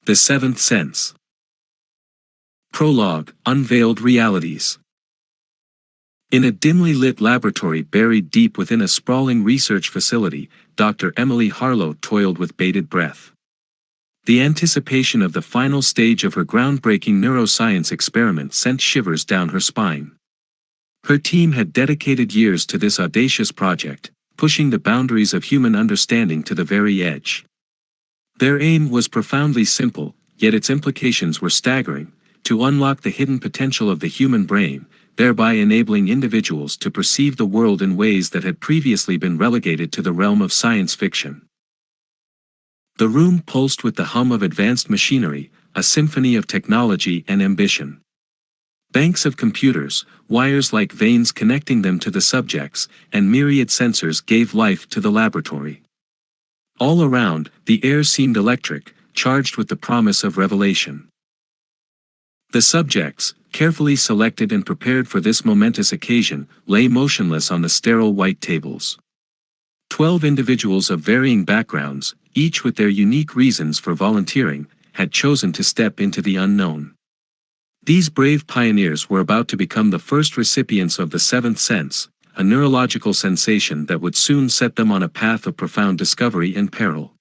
The Seventh Sense. Prologue: Unveiled Realities. In a dimly lit laboratory buried deep within a sprawling research facility, Dr. Emily Harlow toiled with bated breath. The anticipation of the final stage of her groundbreaking neuroscience experiment sent shivers down her spine. Her team had dedicated years to this audacious project, pushing the boundaries of human understanding to the very edge. Their aim was profoundly simple, yet its implications were staggering: to unlock the hidden potential of the human brain, thereby enabling individuals to perceive the world in ways that had previously been relegated to the realm of science fiction. The room pulsed with the hum of advanced machinery, a symphony of technology and ambition. Banks of computers, wires like veins connecting them to the subjects, and myriad sensors gave life to the laboratory. All around, the air seemed electric, charged with the promise of revelation. The subjects, carefully selected and prepared for this momentous occasion, lay motionless on the sterile white tables. 12 individuals of varying backgrounds, each with their unique reasons for volunteering, had chosen to step into the unknown. These brave pioneers were about to become the first recipients of the seventh sense, a neurological sensation that would soon set them on a path of profound discovery and peril.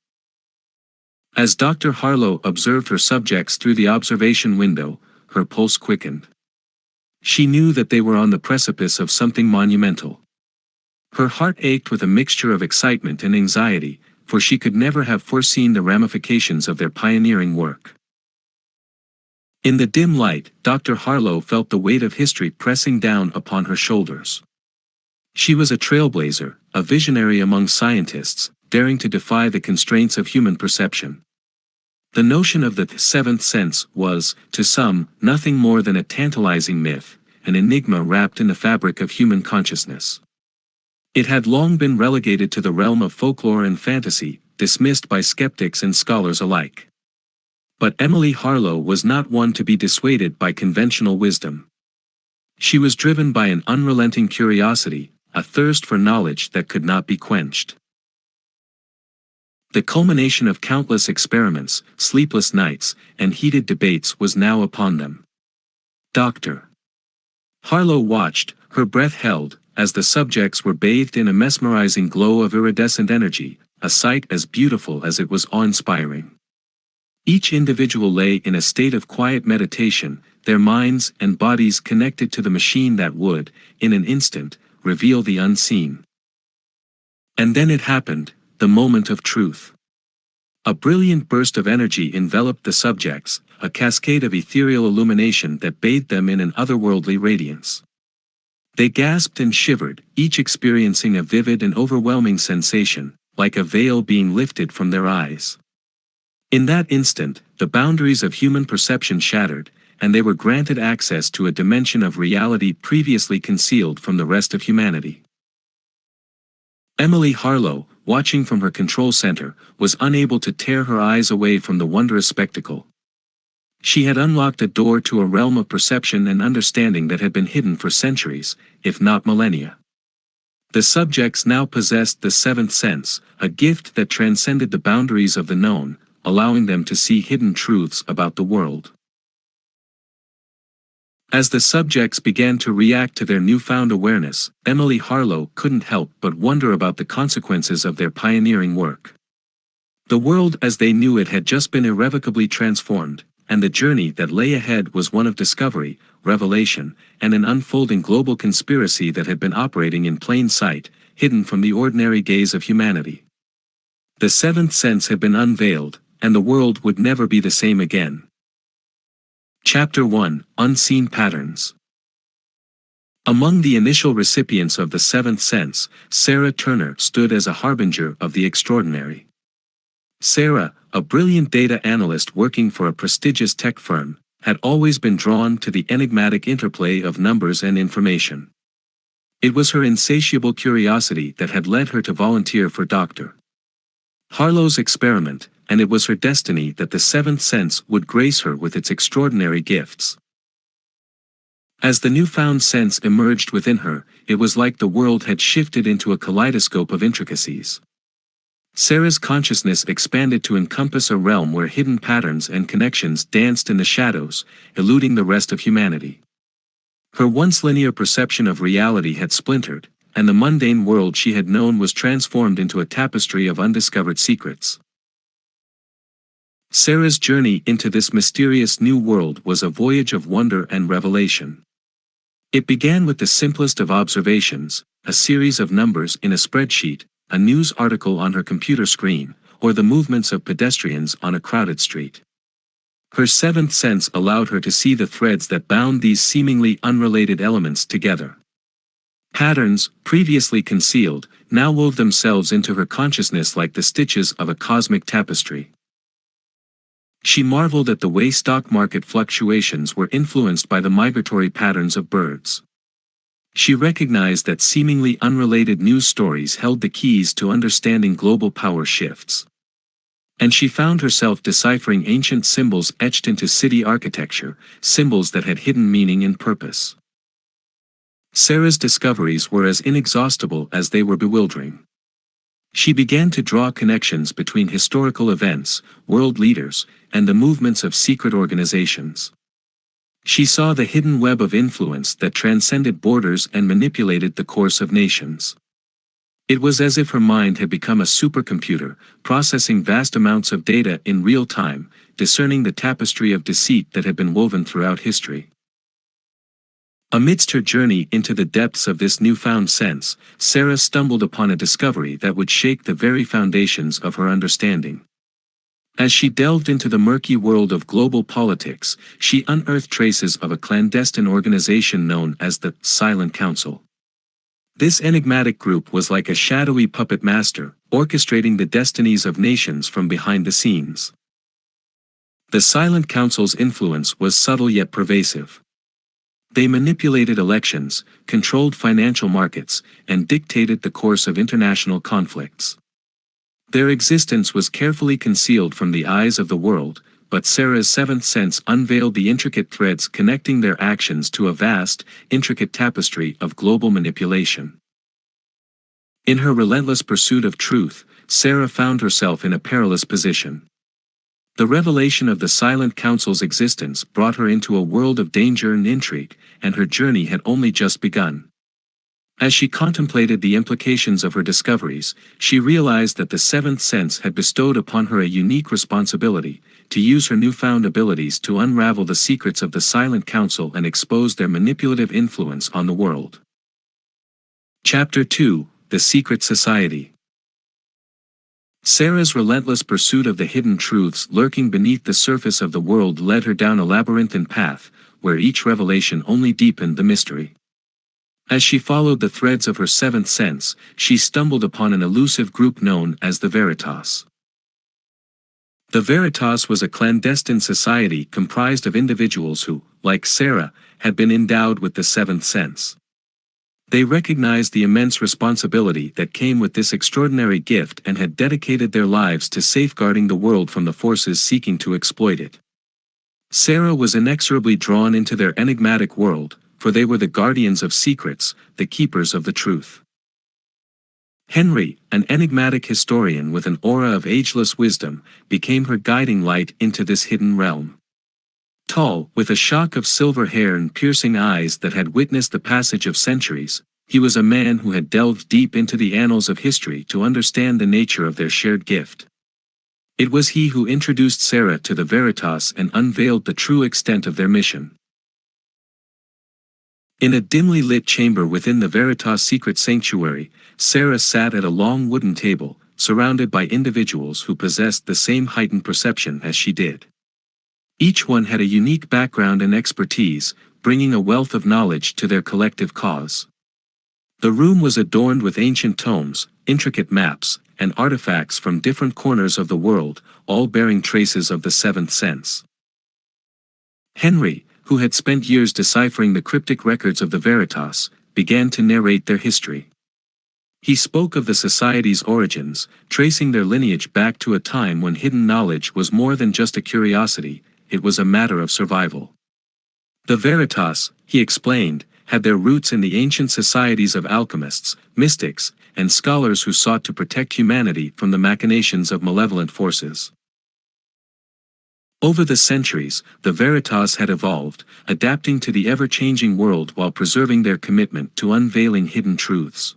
As Dr. Harlow observed her subjects through the observation window, her pulse quickened. She knew that they were on the precipice of something monumental. Her heart ached with a mixture of excitement and anxiety, for she could never have foreseen the ramifications of their pioneering work. In the dim light, Dr. Harlow felt the weight of history pressing down upon her shoulders. She was a trailblazer, a visionary among scientists, daring to defy the constraints of human perception. The notion of the seventh sense was, to some, nothing more than a tantalizing myth, an enigma wrapped in the fabric of human consciousness. It had long been relegated to the realm of folklore and fantasy, dismissed by skeptics and scholars alike. But Emily Harlow was not one to be dissuaded by conventional wisdom. She was driven by an unrelenting curiosity, a thirst for knowledge that could not be quenched. The culmination of countless experiments, sleepless nights, and heated debates was now upon them. Dr. Harlow watched, her breath held, as the subjects were bathed in a mesmerizing glow of iridescent energy, a sight as beautiful as it was awe-inspiring. Each individual lay in a state of quiet meditation, their minds and bodies connected to the machine that would, in an instant, reveal the unseen. And then it happened, the moment of truth. A brilliant burst of energy enveloped the subjects, a cascade of ethereal illumination that bathed them in an otherworldly radiance. They gasped and shivered, each experiencing a vivid and overwhelming sensation, like a veil being lifted from their eyes. In that instant, the boundaries of human perception shattered, and they were granted access to a dimension of reality previously concealed from the rest of humanity. Emily Harlow, watching from her control center, was unable to tear her eyes away from the wondrous spectacle. She had unlocked a door to a realm of perception and understanding that had been hidden for centuries, if not millennia. The subjects now possessed the seventh sense, a gift that transcended the boundaries of the known, allowing them to see hidden truths about the world. As the subjects began to react to their newfound awareness, Emily Harlow couldn't help but wonder about the consequences of their pioneering work. The world as they knew it had just been irrevocably transformed, and the journey that lay ahead was one of discovery, revelation, and an unfolding global conspiracy that had been operating in plain sight, hidden from the ordinary gaze of humanity. The seventh sense had been unveiled, and the world would never be the same again. Chapter 1: Unseen Patterns. Among the initial recipients of the seventh sense, Sarah Turner stood as a harbinger of the extraordinary. Sarah, a brilliant data analyst working for a prestigious tech firm, had always been drawn to the enigmatic interplay of numbers and information. It was her insatiable curiosity that had led her to volunteer for Dr. Harlow's experiment, and it was her destiny that the seventh sense would grace her with its extraordinary gifts. As the newfound sense emerged within her, it was like the world had shifted into a kaleidoscope of intricacies. Sarah's consciousness expanded to encompass a realm where hidden patterns and connections danced in the shadows, eluding the rest of humanity. Her once linear perception of reality had splintered, and the mundane world she had known was transformed into a tapestry of undiscovered secrets. Sarah's journey into this mysterious new world was a voyage of wonder and revelation. It began with the simplest of observations, a series of numbers in a spreadsheet, a news article on her computer screen, or the movements of pedestrians on a crowded street. Her seventh sense allowed her to see the threads that bound these seemingly unrelated elements together. Patterns, previously concealed, now wove themselves into her consciousness like the stitches of a cosmic tapestry. She marveled at the way stock market fluctuations were influenced by the migratory patterns of birds. She recognized that seemingly unrelated news stories held the keys to understanding global power shifts. And she found herself deciphering ancient symbols etched into city architecture, symbols that had hidden meaning and purpose. Sarah's discoveries were as inexhaustible as they were bewildering. She began to draw connections between historical events, world leaders, and the movements of secret organizations. She saw the hidden web of influence that transcended borders and manipulated the course of nations. It was as if her mind had become a supercomputer, processing vast amounts of data in real time, discerning the tapestry of deceit that had been woven throughout history. Amidst her journey into the depths of this newfound sense, Sarah stumbled upon a discovery that would shake the very foundations of her understanding. As she delved into the murky world of global politics, she unearthed traces of a clandestine organization known as the Silent Council. This enigmatic group was like a shadowy puppet master, orchestrating the destinies of nations from behind the scenes. The Silent Council's influence was subtle yet pervasive. They manipulated elections, controlled financial markets, and dictated the course of international conflicts. Their existence was carefully concealed from the eyes of the world, but Sarah's seventh sense unveiled the intricate threads connecting their actions to a vast, intricate tapestry of global manipulation. In her relentless pursuit of truth, Sarah found herself in a perilous position. The revelation of the Silent Council's existence brought her into a world of danger and intrigue, and her journey had only just begun. As she contemplated the implications of her discoveries, she realized that the seventh sense had bestowed upon her a unique responsibility, to use her newfound abilities to unravel the secrets of the Silent Council and expose their manipulative influence on the world. Chapter 2: The Secret Society. Sarah's relentless pursuit of the hidden truths lurking beneath the surface of the world led her down a labyrinthine path, where each revelation only deepened the mystery. As she followed the threads of her seventh sense, she stumbled upon an elusive group known as the Veritas. The Veritas was a clandestine society comprised of individuals who, like Sarah, had been endowed with the seventh sense. They recognized the immense responsibility that came with this extraordinary gift and had dedicated their lives to safeguarding the world from the forces seeking to exploit it. Sarah was inexorably drawn into their enigmatic world, for they were the guardians of secrets, the keepers of the truth. Henry, an enigmatic historian with an aura of ageless wisdom, became her guiding light into this hidden realm. Tall, with a shock of silver hair and piercing eyes that had witnessed the passage of centuries, he was a man who had delved deep into the annals of history to understand the nature of their shared gift. It was he who introduced Sarah to the Veritas and unveiled the true extent of their mission. In a dimly lit chamber within the Veritas secret sanctuary, Sarah sat at a long wooden table, surrounded by individuals who possessed the same heightened perception as she did. Each one had a unique background and expertise, bringing a wealth of knowledge to their collective cause. The room was adorned with ancient tomes, intricate maps, and artifacts from different corners of the world, all bearing traces of the seventh sense. Henry, who had spent years deciphering the cryptic records of the Veritas, began to narrate their history. He spoke of the society's origins, tracing their lineage back to a time when hidden knowledge was more than just a curiosity, it was a matter of survival. The Veritas, he explained, had their roots in the ancient societies of alchemists, mystics, and scholars who sought to protect humanity from the machinations of malevolent forces. Over the centuries, the Veritas had evolved, adapting to the ever-changing world while preserving their commitment to unveiling hidden truths.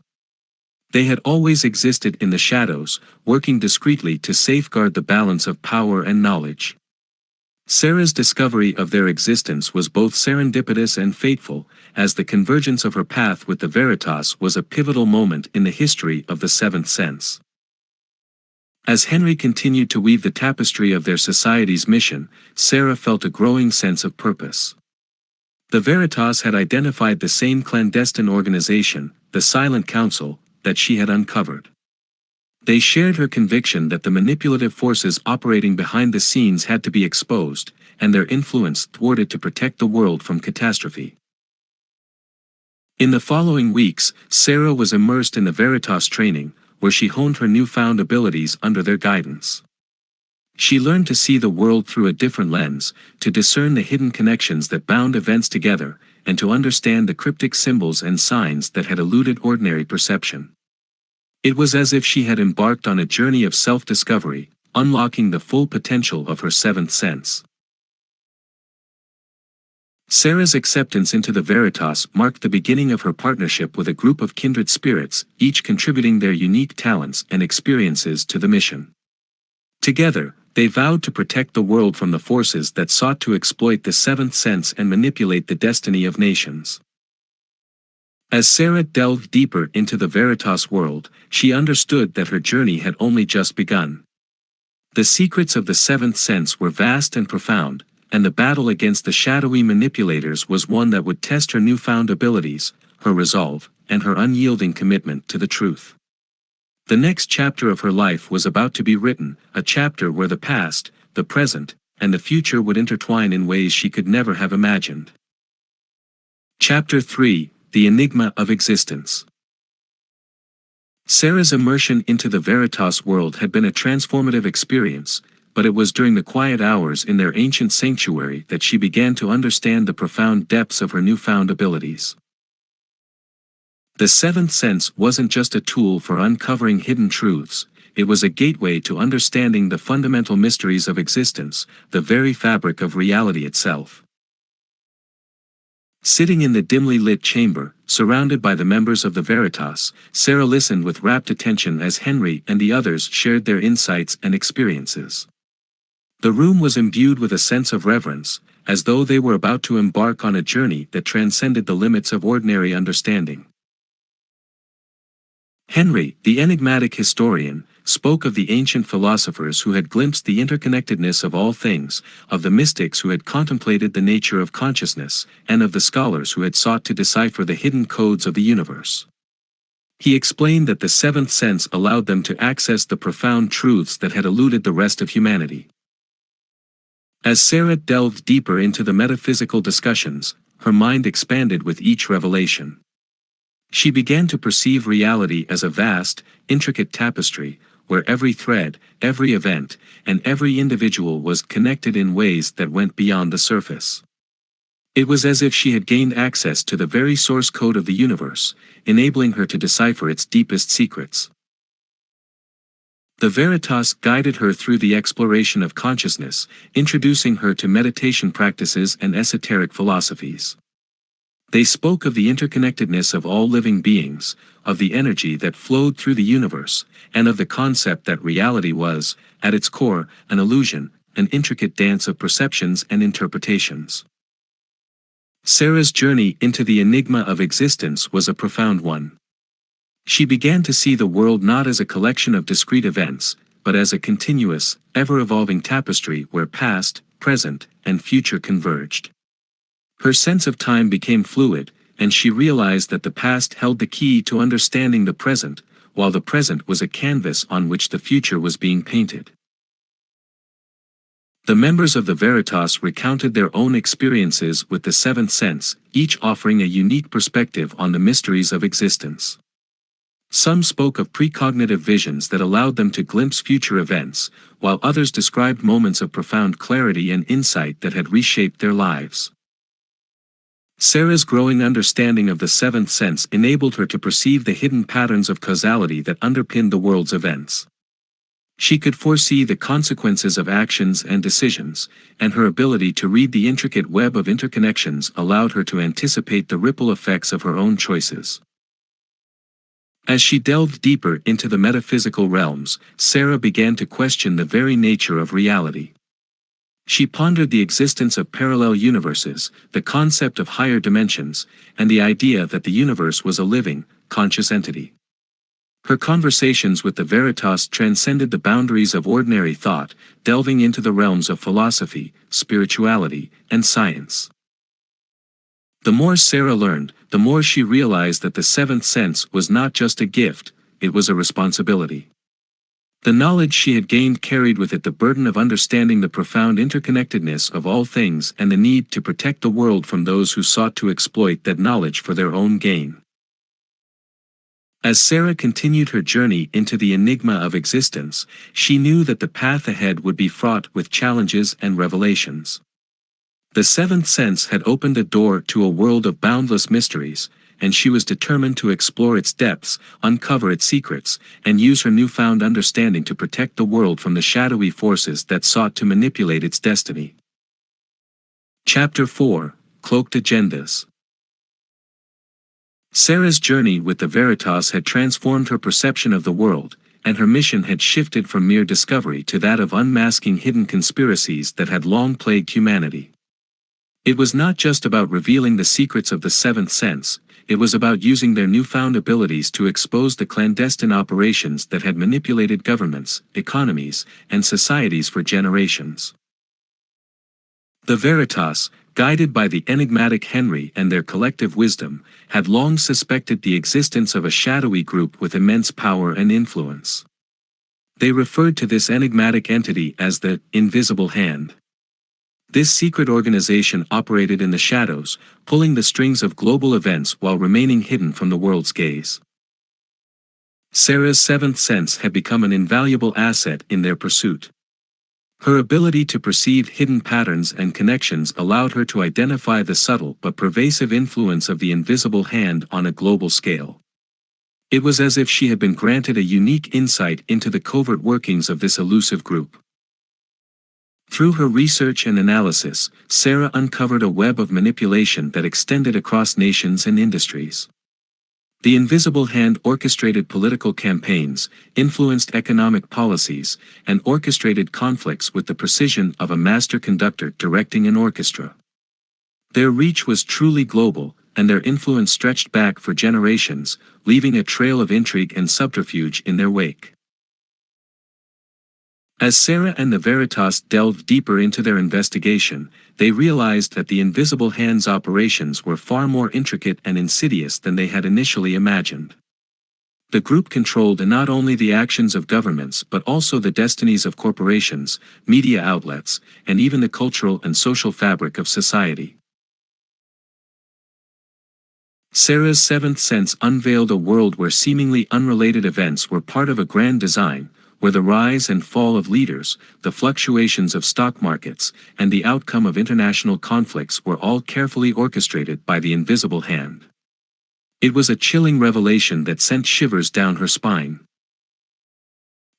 They had always existed in the shadows, working discreetly to safeguard the balance of power and knowledge. Sarah's discovery of their existence was both serendipitous and fateful, as the convergence of her path with the Veritas was a pivotal moment in the history of the seventh sense. As Henry continued to weave the tapestry of their society's mission, Sarah felt a growing sense of purpose. The Veritas had identified the same clandestine organization, the Silent Council, that she had uncovered. They shared her conviction that the manipulative forces operating behind the scenes had to be exposed, and their influence thwarted to protect the world from catastrophe. In the following weeks, Sarah was immersed in the Veritas training, where she honed her newfound abilities under their guidance. She learned to see the world through a different lens, to discern the hidden connections that bound events together, and to understand the cryptic symbols and signs that had eluded ordinary perception. It was as if she had embarked on a journey of self-discovery, unlocking the full potential of her seventh sense. Sarah's acceptance into the Veritas marked the beginning of her partnership with a group of kindred spirits, each contributing their unique talents and experiences to the mission. Together, they vowed to protect the world from the forces that sought to exploit the seventh sense and manipulate the destiny of nations. As Sarah delved deeper into the Veritas world, she understood that her journey had only just begun. The secrets of the seventh sense were vast and profound, and the battle against the shadowy manipulators was one that would test her newfound abilities, her resolve, and her unyielding commitment to the truth. The next chapter of her life was about to be written, a chapter where the past, the present, and the future would intertwine in ways she could never have imagined. Chapter 3: The Enigma of Existence. Sarah's immersion into the Veritas world had been a transformative experience, but it was during the quiet hours in their ancient sanctuary that she began to understand the profound depths of her newfound abilities. The seventh sense wasn't just a tool for uncovering hidden truths, it was a gateway to understanding the fundamental mysteries of existence, the very fabric of reality itself. Sitting in the dimly lit chamber, surrounded by the members of the Veritas, Sarah listened with rapt attention as Henry and the others shared their insights and experiences. The room was imbued with a sense of reverence, as though they were about to embark on a journey that transcended the limits of ordinary understanding. Henry, the enigmatic historian, spoke of the ancient philosophers who had glimpsed the interconnectedness of all things, of the mystics who had contemplated the nature of consciousness, and of the scholars who had sought to decipher the hidden codes of the universe. He explained that the seventh sense allowed them to access the profound truths that had eluded the rest of humanity. As Sarah delved deeper into the metaphysical discussions, her mind expanded with each revelation. She began to perceive reality as a vast, intricate tapestry, where every thread, every event, and every individual was connected in ways that went beyond the surface. It was as if she had gained access to the very source code of the universe, enabling her to decipher its deepest secrets. The Veritas guided her through the exploration of consciousness, introducing her to meditation practices and esoteric philosophies. They spoke of the interconnectedness of all living beings, of the energy that flowed through the universe, and of the concept that reality was, at its core, an illusion, an intricate dance of perceptions and interpretations. Sarah's journey into the enigma of existence was a profound one. She began to see the world not as a collection of discrete events, but as a continuous, ever-evolving tapestry where past, present, and future converged. Her sense of time became fluid, and she realized that the past held the key to understanding the present, while the present was a canvas on which the future was being painted. The members of the Veritas recounted their own experiences with the seventh sense, each offering a unique perspective on the mysteries of existence. Some spoke of precognitive visions that allowed them to glimpse future events, while others described moments of profound clarity and insight that had reshaped their lives. Sarah's growing understanding of the seventh sense enabled her to perceive the hidden patterns of causality that underpinned the world's events. She could foresee the consequences of actions and decisions, and her ability to read the intricate web of interconnections allowed her to anticipate the ripple effects of her own choices. As she delved deeper into the metaphysical realms, Sarah began to question the very nature of reality. She pondered the existence of parallel universes, the concept of higher dimensions, and the idea that the universe was a living, conscious entity. Her conversations with the Veritas transcended the boundaries of ordinary thought, delving into the realms of philosophy, spirituality, and science. The more Sarah learned, the more she realized that the seventh sense was not just a gift, it was a responsibility. The knowledge she had gained carried with it the burden of understanding the profound interconnectedness of all things and the need to protect the world from those who sought to exploit that knowledge for their own gain. As Sarah continued her journey into the enigma of existence, she knew that the path ahead would be fraught with challenges and revelations. The seventh sense had opened a door to a world of boundless mysteries, and she was determined to explore its depths, uncover its secrets, and use her newfound understanding to protect the world from the shadowy forces that sought to manipulate its destiny. Chapter 4: Cloaked Agendas. Sarah's journey with the Veritas had transformed her perception of the world, and her mission had shifted from mere discovery to that of unmasking hidden conspiracies that had long plagued humanity. It was not just about revealing the secrets of the seventh sense, it was about using their newfound abilities to expose the clandestine operations that had manipulated governments, economies, and societies for generations. The Veritas, guided by the enigmatic Henry and their collective wisdom, had long suspected the existence of a shadowy group with immense power and influence. They referred to this enigmatic entity as the Invisible Hand. This secret organization operated in the shadows, pulling the strings of global events while remaining hidden from the world's gaze. Sarah's seventh sense had become an invaluable asset in their pursuit. Her ability to perceive hidden patterns and connections allowed her to identify the subtle but pervasive influence of the invisible hand on a global scale. It was as if she had been granted a unique insight into the covert workings of this elusive group. Through her research and analysis, Sarah uncovered a web of manipulation that extended across nations and industries. The invisible hand orchestrated political campaigns, influenced economic policies, and orchestrated conflicts with the precision of a master conductor directing an orchestra. Their reach was truly global, and their influence stretched back for generations, leaving a trail of intrigue and subterfuge in their wake. As Sarah and the Veritas delved deeper into their investigation, they realized that the invisible hand's operations were far more intricate and insidious than they had initially imagined. The group controlled not only the actions of governments but also the destinies of corporations, media outlets, and even the cultural and social fabric of society. Sarah's seventh sense unveiled a world where seemingly unrelated events were part of a grand design, where the rise and fall of leaders, the fluctuations of stock markets, and the outcome of international conflicts were all carefully orchestrated by the invisible hand. It was a chilling revelation that sent shivers down her spine.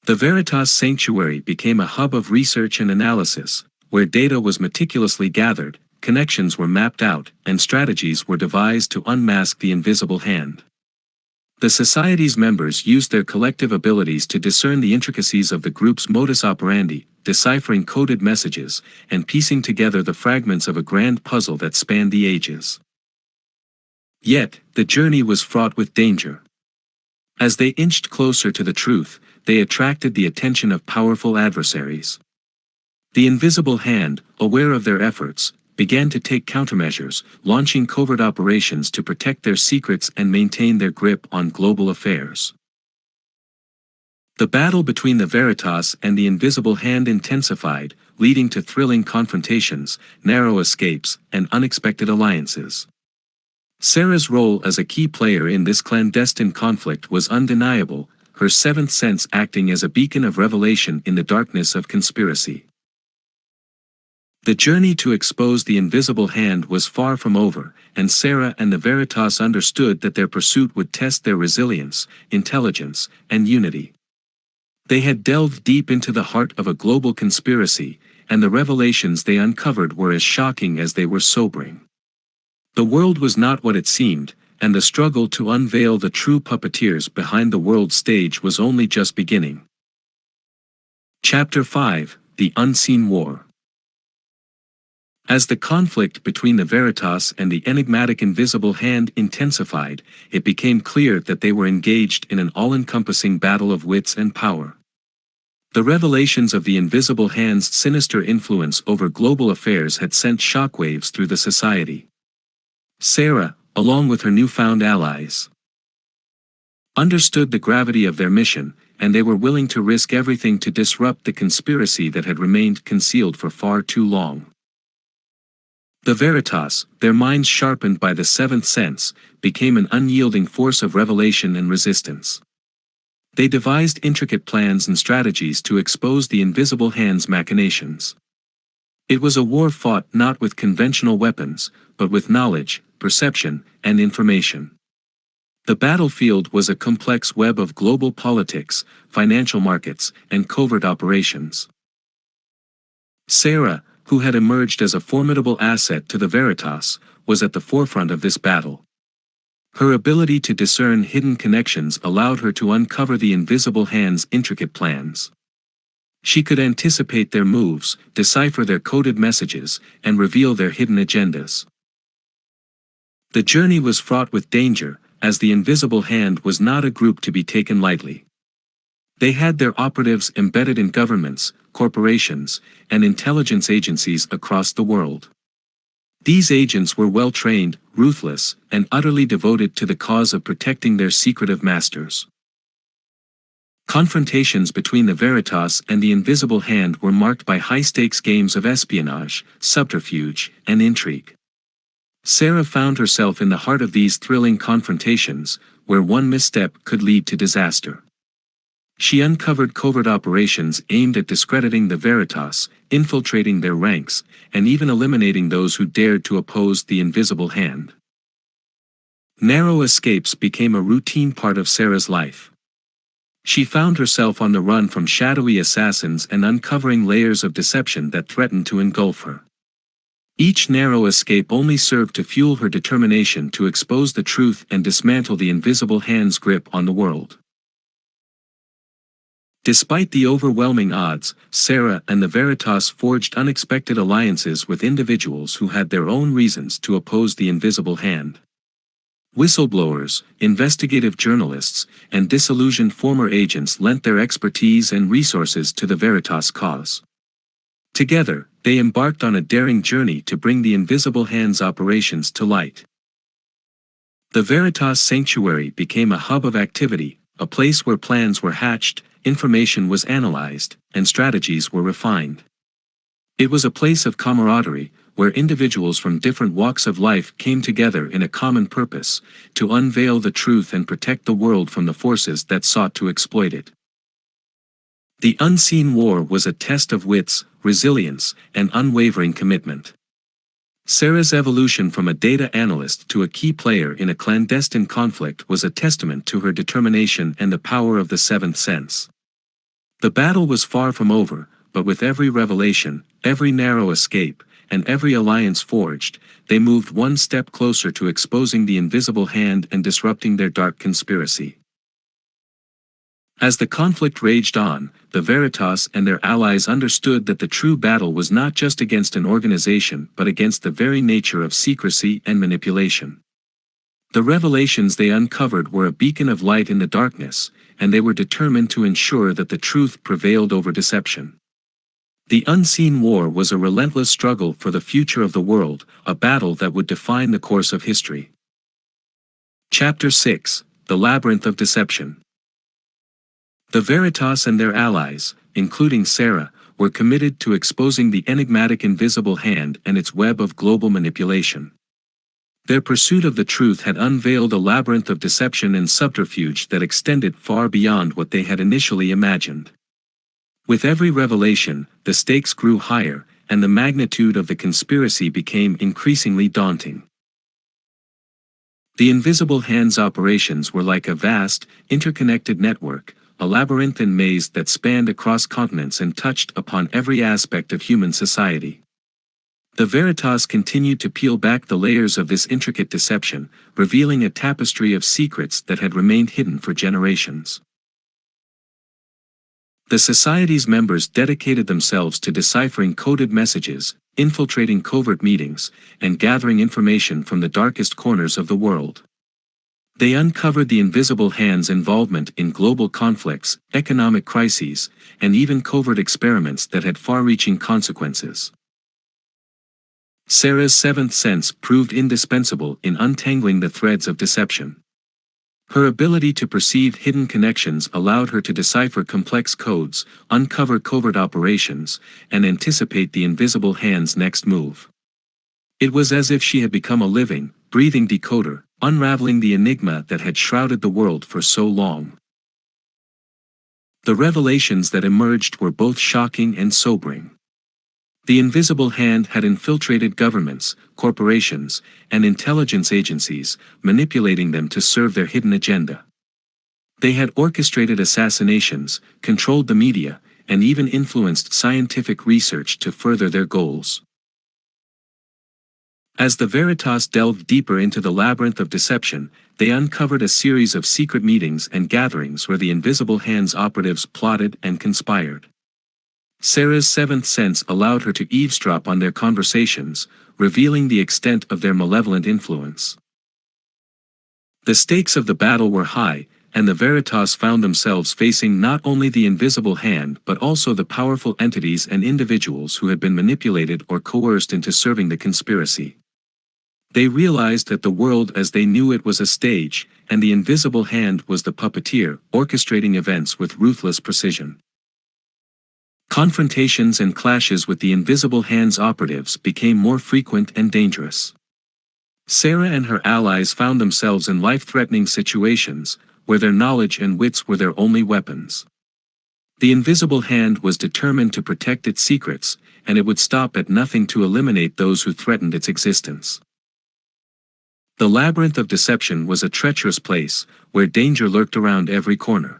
The Veritas Sanctuary became a hub of research and analysis, where data was meticulously gathered, connections were mapped out, and strategies were devised to unmask the invisible hand. The Society's members used their collective abilities to discern the intricacies of the group's modus operandi, deciphering coded messages, and piecing together the fragments of a grand puzzle that spanned the ages. Yet, the journey was fraught with danger. As they inched closer to the truth, they attracted the attention of powerful adversaries. The invisible hand, aware of their efforts, began to take countermeasures, launching covert operations to protect their secrets and maintain their grip on global affairs. The battle between the Veritas and the invisible hand intensified, leading to thrilling confrontations, narrow escapes, and unexpected alliances. Sarah's role as a key player in this clandestine conflict was undeniable, her seventh sense acting as a beacon of revelation in the darkness of conspiracy. The journey to expose the invisible hand was far from over, and Sarah and the Veritas understood that their pursuit would test their resilience, intelligence, and unity. They had delved deep into the heart of a global conspiracy, and the revelations they uncovered were as shocking as they were sobering. The world was not what it seemed, and the struggle to unveil the true puppeteers behind the world stage was only just beginning. Chapter 5: The Unseen War. As the conflict between the Veritas and the enigmatic invisible hand intensified, it became clear that they were engaged in an all-encompassing battle of wits and power. The revelations of the invisible hand's sinister influence over global affairs had sent shockwaves through the society. Sarah, along with her newfound allies, understood the gravity of their mission, and they were willing to risk everything to disrupt the conspiracy that had remained concealed for far too long. The Veritas, their minds sharpened by the seventh sense, became an unyielding force of revelation and resistance. They devised intricate plans and strategies to expose the invisible hand's machinations. It was a war fought not with conventional weapons, but with knowledge, perception, and information. The battlefield was a complex web of global politics, financial markets, and covert operations. Sarah, who had emerged as a formidable asset to the Veritas, was at the forefront of this battle. Her ability to discern hidden connections allowed her to uncover the invisible hand's intricate plans. She could anticipate their moves, decipher their coded messages, and reveal their hidden agendas. The journey was fraught with danger, as the invisible hand was not a group to be taken lightly. They had their operatives embedded in governments, corporations, and intelligence agencies across the world. These agents were well-trained, ruthless, and utterly devoted to the cause of protecting their secretive masters. Confrontations between the Veritas and the invisible hand were marked by high-stakes games of espionage, subterfuge, and intrigue. Sarah found herself in the heart of these thrilling confrontations, where one misstep could lead to disaster. She uncovered covert operations aimed at discrediting the Veritas, infiltrating their ranks, and even eliminating those who dared to oppose the invisible hand. Narrow escapes became a routine part of Sarah's life. She found herself on the run from shadowy assassins and uncovering layers of deception that threatened to engulf her. Each narrow escape only served to fuel her determination to expose the truth and dismantle the invisible hand's grip on the world. Despite the overwhelming odds, Sarah and the Veritas forged unexpected alliances with individuals who had their own reasons to oppose the invisible hand. Whistleblowers, investigative journalists, and disillusioned former agents lent their expertise and resources to the Veritas cause. Together, they embarked on a daring journey to bring the invisible hand's operations to light. The Veritas Sanctuary became a hub of activity, a place where plans were hatched, information was analyzed, and strategies were refined. It was a place of camaraderie, where individuals from different walks of life came together in a common purpose, to unveil the truth and protect the world from the forces that sought to exploit it. The unseen war was a test of wits, resilience, and unwavering commitment. Sarah's evolution from a data analyst to a key player in a clandestine conflict was a testament to her determination and the power of the seventh sense. The battle was far from over, but with every revelation, every narrow escape, and every alliance forged, they moved one step closer to exposing the invisible hand and disrupting their dark conspiracy. As the conflict raged on, the Veritas and their allies understood that the true battle was not just against an organization but against the very nature of secrecy and manipulation. The revelations they uncovered were a beacon of light in the darkness, and they were determined to ensure that the truth prevailed over deception. The unseen war was a relentless struggle for the future of the world, a battle that would define the course of history. Chapter 6: The Labyrinth of Deception. The Veritas and their allies, including Sarah, were committed to exposing the enigmatic invisible hand and its web of global manipulation. Their pursuit of the truth had unveiled a labyrinth of deception and subterfuge that extended far beyond what they had initially imagined. With every revelation, the stakes grew higher, and the magnitude of the conspiracy became increasingly daunting. The Invisible Hand's operations were like a vast, interconnected network, a labyrinthine maze that spanned across continents and touched upon every aspect of human society. The Veritas continued to peel back the layers of this intricate deception, revealing a tapestry of secrets that had remained hidden for generations. The Society's members dedicated themselves to deciphering coded messages, infiltrating covert meetings, and gathering information from the darkest corners of the world. They uncovered the Invisible Hand's involvement in global conflicts, economic crises, and even covert experiments that had far-reaching consequences. Sarah's seventh sense proved indispensable in untangling the threads of deception. Her ability to perceive hidden connections allowed her to decipher complex codes, uncover covert operations, and anticipate the Invisible Hand's next move. It was as if she had become a living, breathing decoder, unraveling the enigma that had shrouded the world for so long. The revelations that emerged were both shocking and sobering. The Invisible Hand had infiltrated governments, corporations, and intelligence agencies, manipulating them to serve their hidden agenda. They had orchestrated assassinations, controlled the media, and even influenced scientific research to further their goals. As the Veritas delved deeper into the labyrinth of deception, they uncovered a series of secret meetings and gatherings where the Invisible Hand's operatives plotted and conspired. Sarah's seventh sense allowed her to eavesdrop on their conversations, revealing the extent of their malevolent influence. The stakes of the battle were high, and the Veritas found themselves facing not only the Invisible Hand but also the powerful entities and individuals who had been manipulated or coerced into serving the conspiracy. They realized that the world as they knew it was a stage, and the Invisible Hand was the puppeteer, orchestrating events with ruthless precision. Confrontations and clashes with the Invisible Hand's operatives became more frequent and dangerous. Sarah and her allies found themselves in life-threatening situations, where their knowledge and wits were their only weapons. The Invisible Hand was determined to protect its secrets, and it would stop at nothing to eliminate those who threatened its existence. The labyrinth of deception was a treacherous place, where danger lurked around every corner.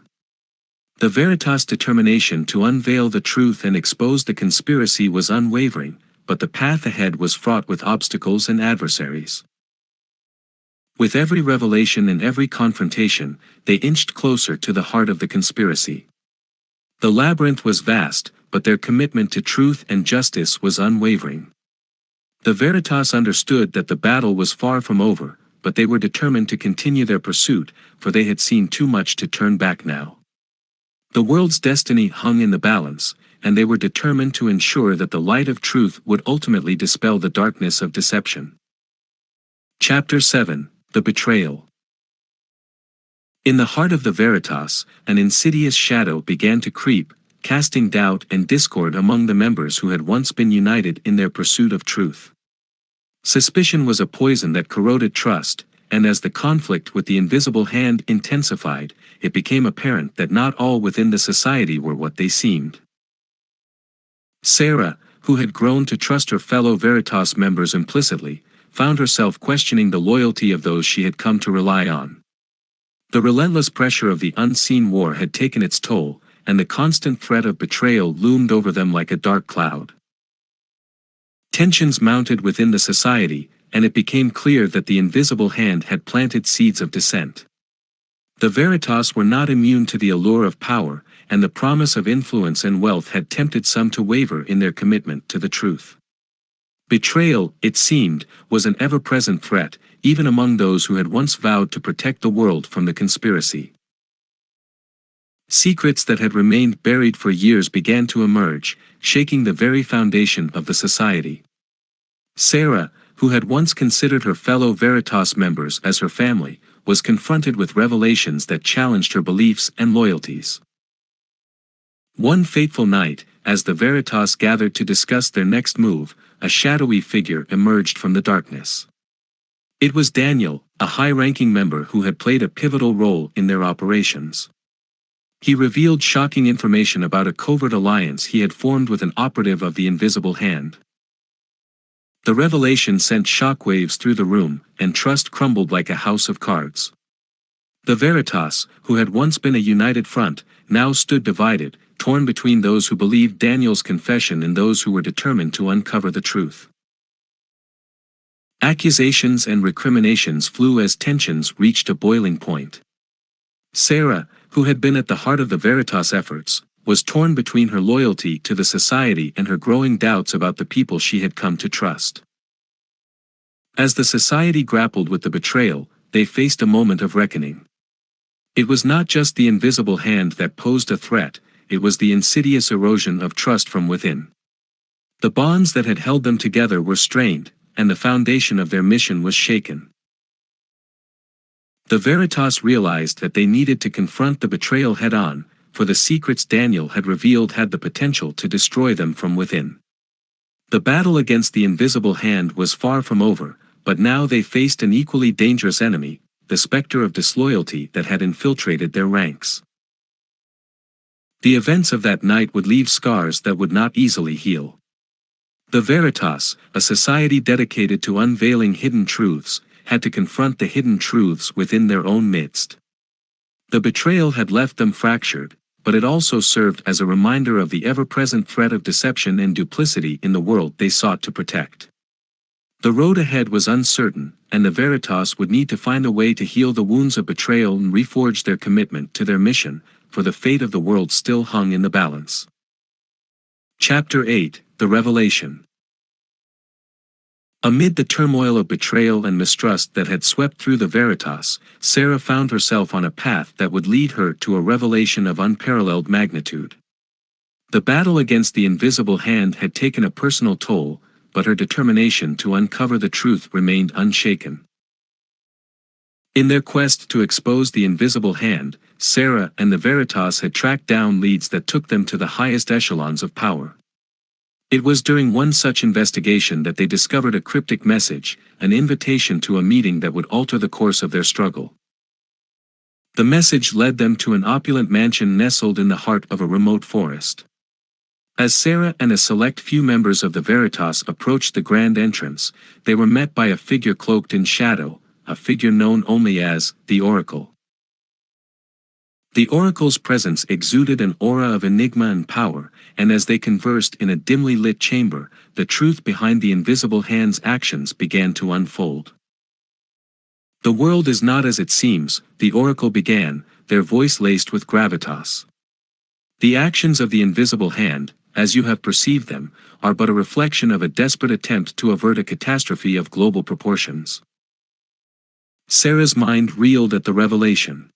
The Veritas' determination to unveil the truth and expose the conspiracy was unwavering, but the path ahead was fraught with obstacles and adversaries. With every revelation and every confrontation, they inched closer to the heart of the conspiracy. The labyrinth was vast, but their commitment to truth and justice was unwavering. The Veritas understood that the battle was far from over, but they were determined to continue their pursuit, for they had seen too much to turn back now. The world's destiny hung in the balance, and they were determined to ensure that the light of truth would ultimately dispel the darkness of deception. Chapter 7: The Betrayal. In the heart of the Veritas, an insidious shadow began to creep, casting doubt and discord among the members who had once been united in their pursuit of truth. Suspicion was a poison that corroded trust, and as the conflict with the Invisible Hand intensified, it became apparent that not all within the society were what they seemed. Sarah, who had grown to trust her fellow Veritas members implicitly, found herself questioning the loyalty of those she had come to rely on. The relentless pressure of the unseen war had taken its toll, and the constant threat of betrayal loomed over them like a dark cloud. Tensions mounted within the society, and it became clear that the Invisible Hand had planted seeds of dissent. The Veritas were not immune to the allure of power, and the promise of influence and wealth had tempted some to waver in their commitment to the truth. Betrayal, it seemed, was an ever-present threat, even among those who had once vowed to protect the world from the conspiracy. Secrets that had remained buried for years began to emerge, shaking the very foundation of the society. Sarah, who had once considered her fellow Veritas members as her family, was confronted with revelations that challenged her beliefs and loyalties. One fateful night, as the Veritas gathered to discuss their next move, a shadowy figure emerged from the darkness. It was Daniel, a high-ranking member who had played a pivotal role in their operations. He revealed shocking information about a covert alliance he had formed with an operative of the Invisible Hand. The revelation sent shockwaves through the room, and trust crumbled like a house of cards. The Veritas, who had once been a united front, now stood divided, torn between those who believed Daniel's confession and those who were determined to uncover the truth. Accusations and recriminations flew as tensions reached a boiling point. Sarah, who had been at the heart of the Veritas efforts, was torn between her loyalty to the society and her growing doubts about the people she had come to trust. As the society grappled with the betrayal, they faced a moment of reckoning. It was not just the invisible hand that posed a threat, it was the insidious erosion of trust from within. The bonds that had held them together were strained, and the foundation of their mission was shaken. The Veritas realized that they needed to confront the betrayal head-on, for the secrets Daniel had revealed had the potential to destroy them from within. The battle against the invisible hand was far from over, but now they faced an equally dangerous enemy, the specter of disloyalty that had infiltrated their ranks. The events of that night would leave scars that would not easily heal. The Veritas, a society dedicated to unveiling hidden truths, had to confront the hidden truths within their own midst. The betrayal had left them fractured, but it also served as a reminder of the ever-present threat of deception and duplicity in the world they sought to protect. The road ahead was uncertain, and the Veritas would need to find a way to heal the wounds of betrayal and reforge their commitment to their mission, for the fate of the world still hung in the balance. Chapter 8: The Revelation. Amid the turmoil of betrayal and mistrust that had swept through the Veritas, Sarah found herself on a path that would lead her to a revelation of unparalleled magnitude. The battle against the invisible hand had taken a personal toll, but her determination to uncover the truth remained unshaken. In their quest to expose the invisible hand, Sarah and the Veritas had tracked down leads that took them to the highest echelons of power. It was during one such investigation that they discovered a cryptic message, an invitation to a meeting that would alter the course of their struggle. The message led them to an opulent mansion nestled in the heart of a remote forest. As Sarah and a select few members of the Veritas approached the grand entrance, they were met by a figure cloaked in shadow, a figure known only as the Oracle. The Oracle's presence exuded an aura of enigma and power, and as they conversed in a dimly lit chamber, the truth behind the invisible hand's actions began to unfold. "The world is not as it seems," the Oracle began, their voice laced with gravitas. "The actions of the invisible hand, as you have perceived them, are but a reflection of a desperate attempt to avert a catastrophe of global proportions." Sarah's mind reeled at the revelation.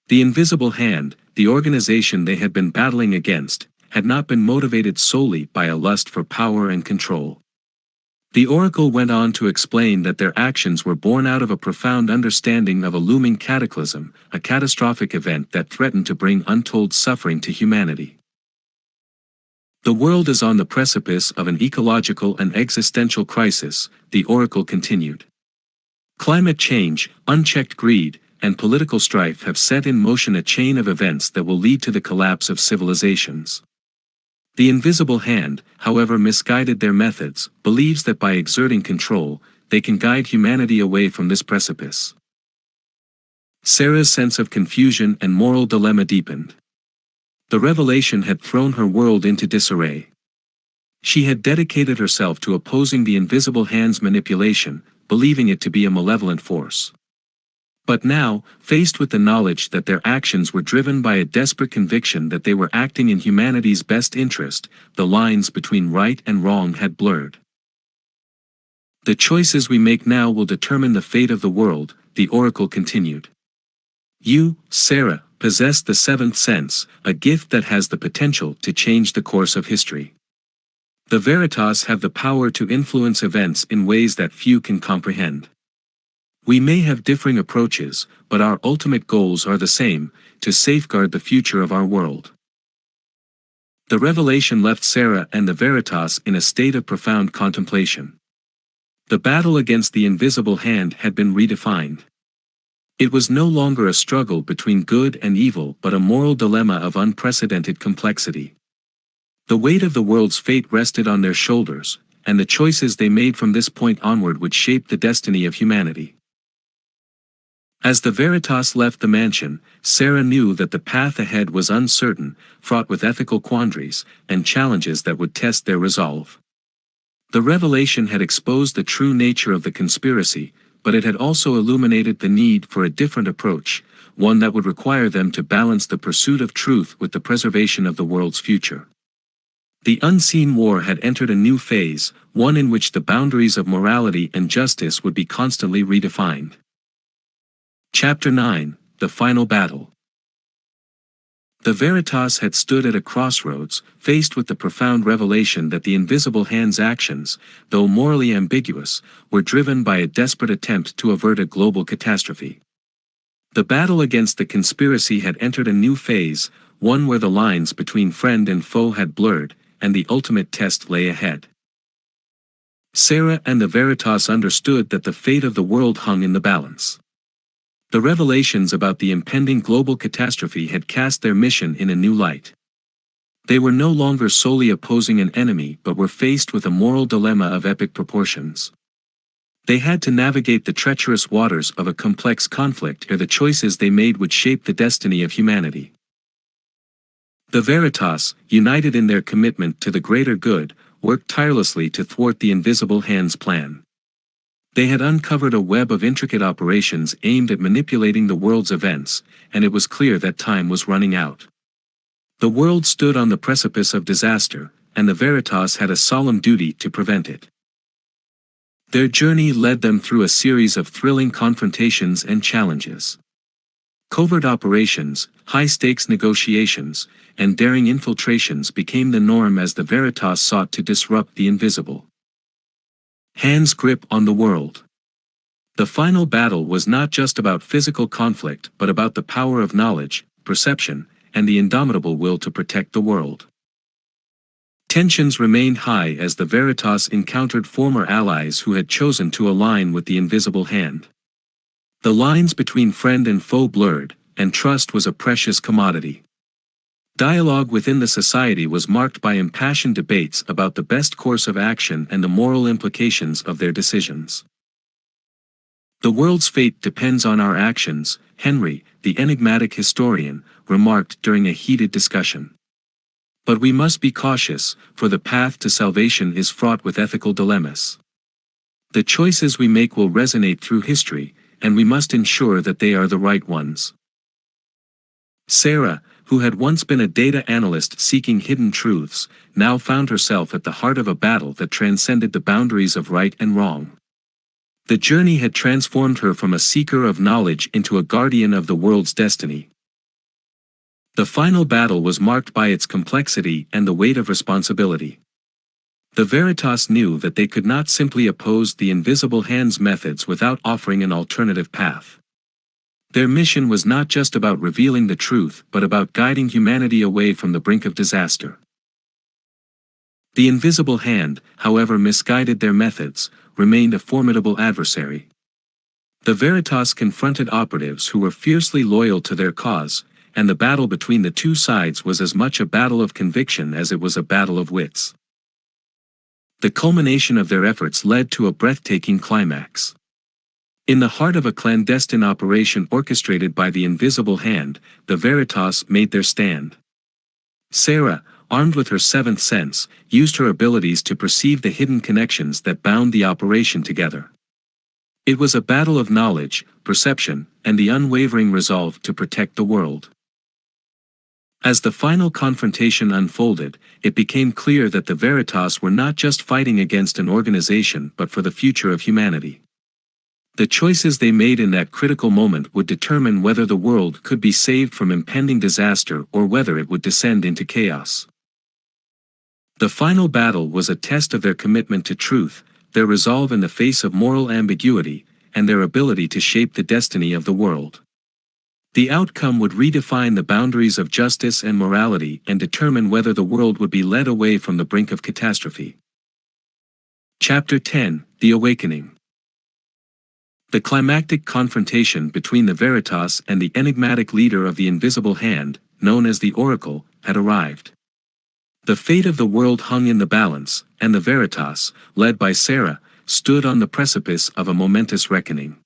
The invisible hand, the organization they had been battling against, had not been motivated solely by a lust for power and control. The Oracle went on to explain that their actions were born out of a profound understanding of a looming cataclysm, a catastrophic event that threatened to bring untold suffering to humanity. "The world is on the precipice of an ecological and existential crisis," the Oracle continued. "Climate change, unchecked greed, and political strife have set in motion a chain of events that will lead to the collapse of civilizations. The invisible hand, however misguided their methods, believes that by exerting control, they can guide humanity away from this precipice." Sarah's sense of confusion and moral dilemma deepened. The revelation had thrown her world into disarray. She had dedicated herself to opposing the invisible hand's manipulation, believing it to be a malevolent force. But now, faced with the knowledge that their actions were driven by a desperate conviction that they were acting in humanity's best interest, the lines between right and wrong had blurred. "The choices we make now will determine the fate of the world," the Oracle continued. "You, Sarah, possess the seventh sense, a gift that has the potential to change the course of history. The Veritas have the power to influence events in ways that few can comprehend. We may have differing approaches, but our ultimate goals are the same: to safeguard the future of our world." The revelation left Sarah and the Veritas in a state of profound contemplation. The battle against the invisible hand had been redefined. It was no longer a struggle between good and evil but a moral dilemma of unprecedented complexity. The weight of the world's fate rested on their shoulders, and the choices they made from this point onward would shape the destiny of humanity. As the Veritas left the mansion, Sarah knew that the path ahead was uncertain, fraught with ethical quandaries and challenges that would test their resolve. The revelation had exposed the true nature of the conspiracy, but it had also illuminated the need for a different approach, one that would require them to balance the pursuit of truth with the preservation of the world's future. The unseen war had entered a new phase, one in which the boundaries of morality and justice would be constantly redefined. Chapter 9: The Final Battle. The Veritas had stood at a crossroads, faced with the profound revelation that the invisible hand's actions, though morally ambiguous, were driven by a desperate attempt to avert a global catastrophe. The battle against the conspiracy had entered a new phase, one where the lines between friend and foe had blurred, and the ultimate test lay ahead. Sarah and the Veritas understood that the fate of the world hung in the balance. The revelations about the impending global catastrophe had cast their mission in a new light. They were no longer solely opposing an enemy but were faced with a moral dilemma of epic proportions. They had to navigate the treacherous waters of a complex conflict ere the choices they made would shape the destiny of humanity. The Veritas, united in their commitment to the greater good, worked tirelessly to thwart the invisible hand's plan. They had uncovered a web of intricate operations aimed at manipulating the world's events, and it was clear that time was running out. The world stood on the precipice of disaster, and the Veritas had a solemn duty to prevent it. Their journey led them through a series of thrilling confrontations and challenges. Covert operations, high-stakes negotiations, and daring infiltrations became the norm as the Veritas sought to disrupt the invisible hand's grip on the world. The final battle was not just about physical conflict but about the power of knowledge, perception, and the indomitable will to protect the world. Tensions remained high as the Veritas encountered former allies who had chosen to align with the invisible hand. The lines between friend and foe blurred, and trust was a precious commodity. Dialogue within the society was marked by impassioned debates about the best course of action and the moral implications of their decisions. "The world's fate depends on our actions," Henry, the enigmatic historian, remarked during a heated discussion. "But we must be cautious, for the path to salvation is fraught with ethical dilemmas. The choices we make will resonate through history, and we must ensure that they are the right ones." Sarah, who had once been a data analyst seeking hidden truths, now found herself at the heart of a battle that transcended the boundaries of right and wrong. The journey had transformed her from a seeker of knowledge into a guardian of the world's destiny. The final battle was marked by its complexity and the weight of responsibility. The Veritas knew that they could not simply oppose the invisible hand's methods without offering an alternative path. Their mission was not just about revealing the truth but about guiding humanity away from the brink of disaster. The invisible hand, however misguided their methods, remained a formidable adversary. The Veritas confronted operatives who were fiercely loyal to their cause, and the battle between the two sides was as much a battle of conviction as it was a battle of wits. The culmination of their efforts led to a breathtaking climax. In the heart of a clandestine operation orchestrated by the invisible hand, the Veritas made their stand. Sarah, armed with her seventh sense, used her abilities to perceive the hidden connections that bound the operation together. It was a battle of knowledge, perception, and the unwavering resolve to protect the world. As the final confrontation unfolded, it became clear that the Veritas were not just fighting against an organization but for the future of humanity. The choices they made in that critical moment would determine whether the world could be saved from impending disaster or whether it would descend into chaos. The final battle was a test of their commitment to truth, their resolve in the face of moral ambiguity, and their ability to shape the destiny of the world. The outcome would redefine the boundaries of justice and morality and determine whether the world would be led away from the brink of catastrophe. Chapter 10: The Awakening. The climactic confrontation between the Veritas and the enigmatic leader of the Invisible Hand, known as the Oracle, had arrived. The fate of the world hung in the balance, and the Veritas, led by Sarah, stood on the precipice of a momentous reckoning.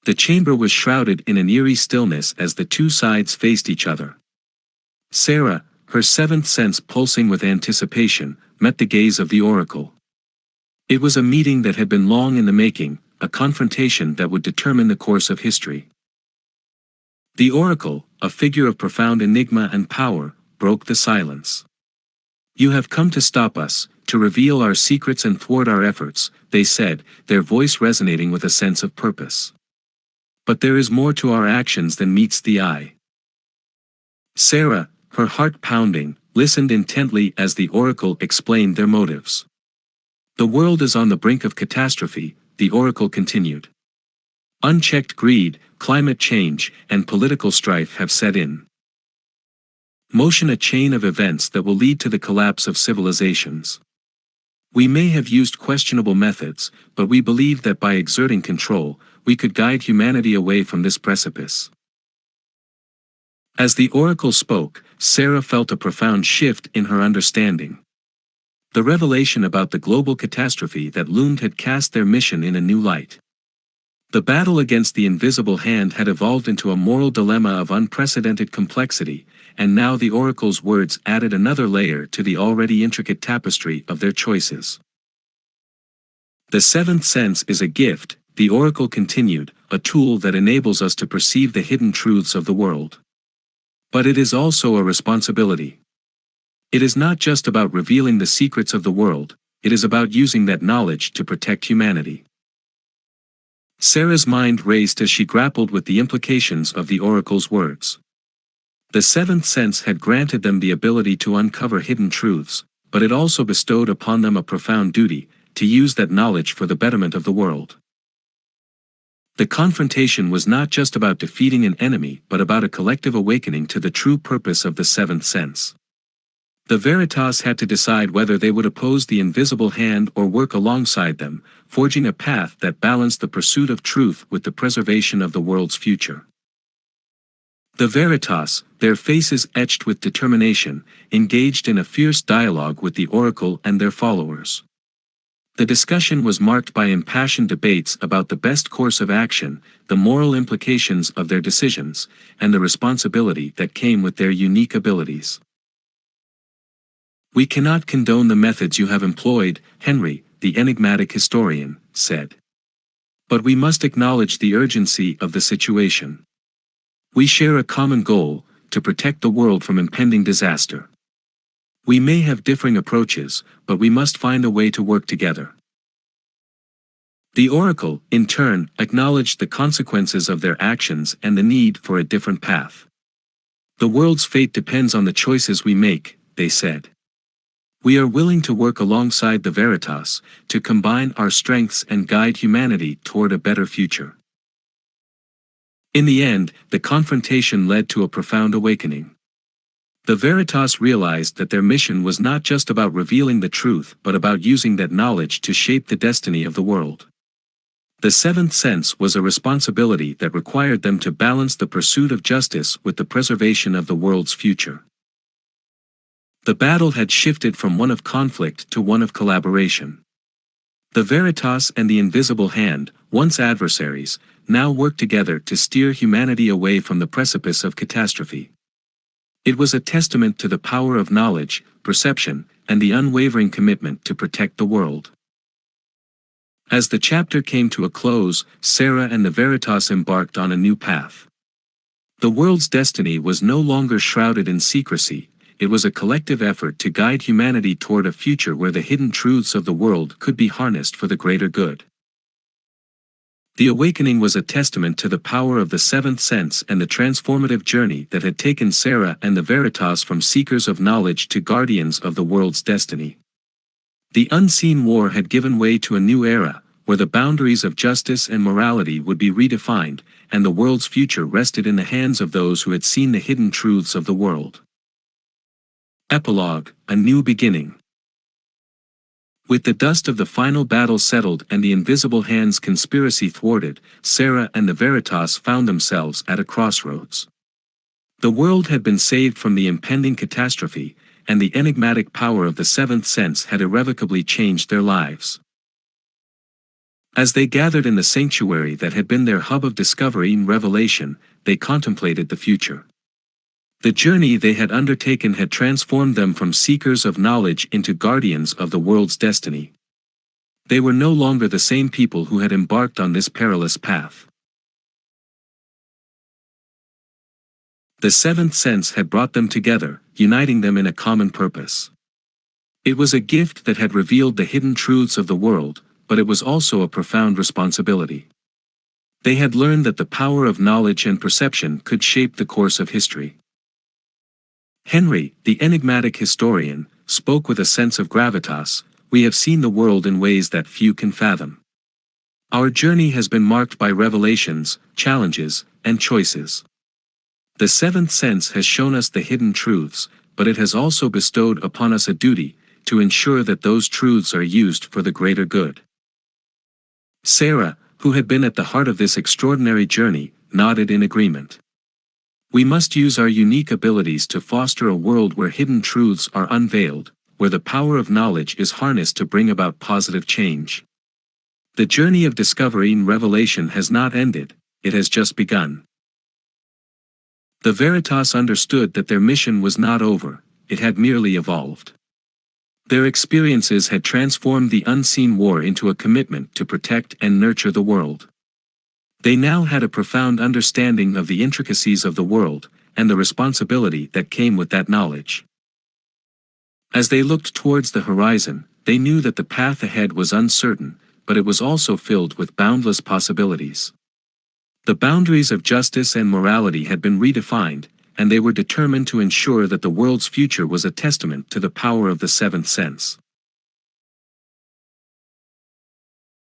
The chamber was shrouded in an eerie stillness as the two sides faced each other. Sarah, her seventh sense pulsing with anticipation, met the gaze of the Oracle. It was a meeting that had been long in the making, a confrontation that would determine the course of history. The Oracle, a figure of profound enigma and power, broke the silence. "You have come to stop us, to reveal our secrets and thwart our efforts," they said, their voice resonating with a sense of purpose. "But there is more to our actions than meets the eye." Sarah, her heart pounding, listened intently as the Oracle explained their motives. "The world is on the brink of catastrophe," the Oracle continued. "Unchecked greed, climate change, and political strife have set in motion a chain of events that will lead to the collapse of civilizations. We may have used questionable methods, but we believe that by exerting control, we could guide humanity away from this precipice." As the Oracle spoke, Sarah felt a profound shift in her understanding. The revelation about the global catastrophe that loomed had cast their mission in a new light. The battle against the Invisible Hand had evolved into a moral dilemma of unprecedented complexity, and now the Oracle's words added another layer to the already intricate tapestry of their choices. "The seventh sense is a gift," the Oracle continued, "a tool that enables us to perceive the hidden truths of the world. But it is also a responsibility. It is not just about revealing the secrets of the world, it is about using that knowledge to protect humanity." Sarah's mind raced as she grappled with the implications of the Oracle's words. The seventh sense had granted them the ability to uncover hidden truths, but it also bestowed upon them a profound duty, to use that knowledge for the betterment of the world. The confrontation was not just about defeating an enemy but about a collective awakening to the true purpose of the seventh sense. The Veritas had to decide whether they would oppose the Invisible Hand or work alongside them, forging a path that balanced the pursuit of truth with the preservation of the world's future. The Veritas, their faces etched with determination, engaged in a fierce dialogue with the Oracle and their followers. The discussion was marked by impassioned debates about the best course of action, the moral implications of their decisions, and the responsibility that came with their unique abilities. "We cannot condone the methods you have employed," Henry, the enigmatic historian, said. "But we must acknowledge the urgency of the situation. We share a common goal, to protect the world from impending disaster. We may have differing approaches, but we must find a way to work together." The Oracle, in turn, acknowledged the consequences of their actions and the need for a different path. "The world's fate depends on the choices we make," they said. "We are willing to work alongside the Veritas, to combine our strengths and guide humanity toward a better future." In the end, the confrontation led to a profound awakening. The Veritas realized that their mission was not just about revealing the truth but about using that knowledge to shape the destiny of the world. The seventh sense was a responsibility that required them to balance the pursuit of justice with the preservation of the world's future. The battle had shifted from one of conflict to one of collaboration. The Veritas and the Invisible Hand, once adversaries, now worked together to steer humanity away from the precipice of catastrophe. It was a testament to the power of knowledge, perception, and the unwavering commitment to protect the world. As the chapter came to a close, Sarah and the Veritas embarked on a new path. The world's destiny was no longer shrouded in secrecy. It was a collective effort to guide humanity toward a future where the hidden truths of the world could be harnessed for the greater good. The awakening was a testament to the power of the seventh sense and the transformative journey that had taken Sarah and the Veritas from seekers of knowledge to guardians of the world's destiny. The unseen war had given way to a new era, where the boundaries of justice and morality would be redefined, and the world's future rested in the hands of those who had seen the hidden truths of the world. Epilogue: A New Beginning. With the dust of the final battle settled and the Invisible Hand's conspiracy thwarted, Sarah and the Veritas found themselves at a crossroads. The world had been saved from the impending catastrophe, and the enigmatic power of the seventh sense had irrevocably changed their lives. As they gathered in the sanctuary that had been their hub of discovery and revelation, they contemplated the future. The journey they had undertaken had transformed them from seekers of knowledge into guardians of the world's destiny. They were no longer the same people who had embarked on this perilous path. The seventh sense had brought them together, uniting them in a common purpose. It was a gift that had revealed the hidden truths of the world, but it was also a profound responsibility. They had learned that the power of knowledge and perception could shape the course of history. Henry, the enigmatic historian, spoke with a sense of gravitas. We have seen the world in ways that few can fathom. Our journey has been marked by revelations, challenges, and choices. The seventh sense has shown us the hidden truths, but it has also bestowed upon us a duty, to ensure that those truths are used for the greater good. Sarah, who had been at the heart of this extraordinary journey, nodded in agreement. We must use our unique abilities to foster a world where hidden truths are unveiled, where the power of knowledge is harnessed to bring about positive change. The journey of discovery and revelation has not ended, it has just begun. The Veritas understood that their mission was not over, it had merely evolved. Their experiences had transformed the unseen war into a commitment to protect and nurture the world. They now had a profound understanding of the intricacies of the world, and the responsibility that came with that knowledge. As they looked towards the horizon, they knew that the path ahead was uncertain, but it was also filled with boundless possibilities. The boundaries of justice and morality had been redefined, and they were determined to ensure that the world's future was a testament to the power of the seventh sense.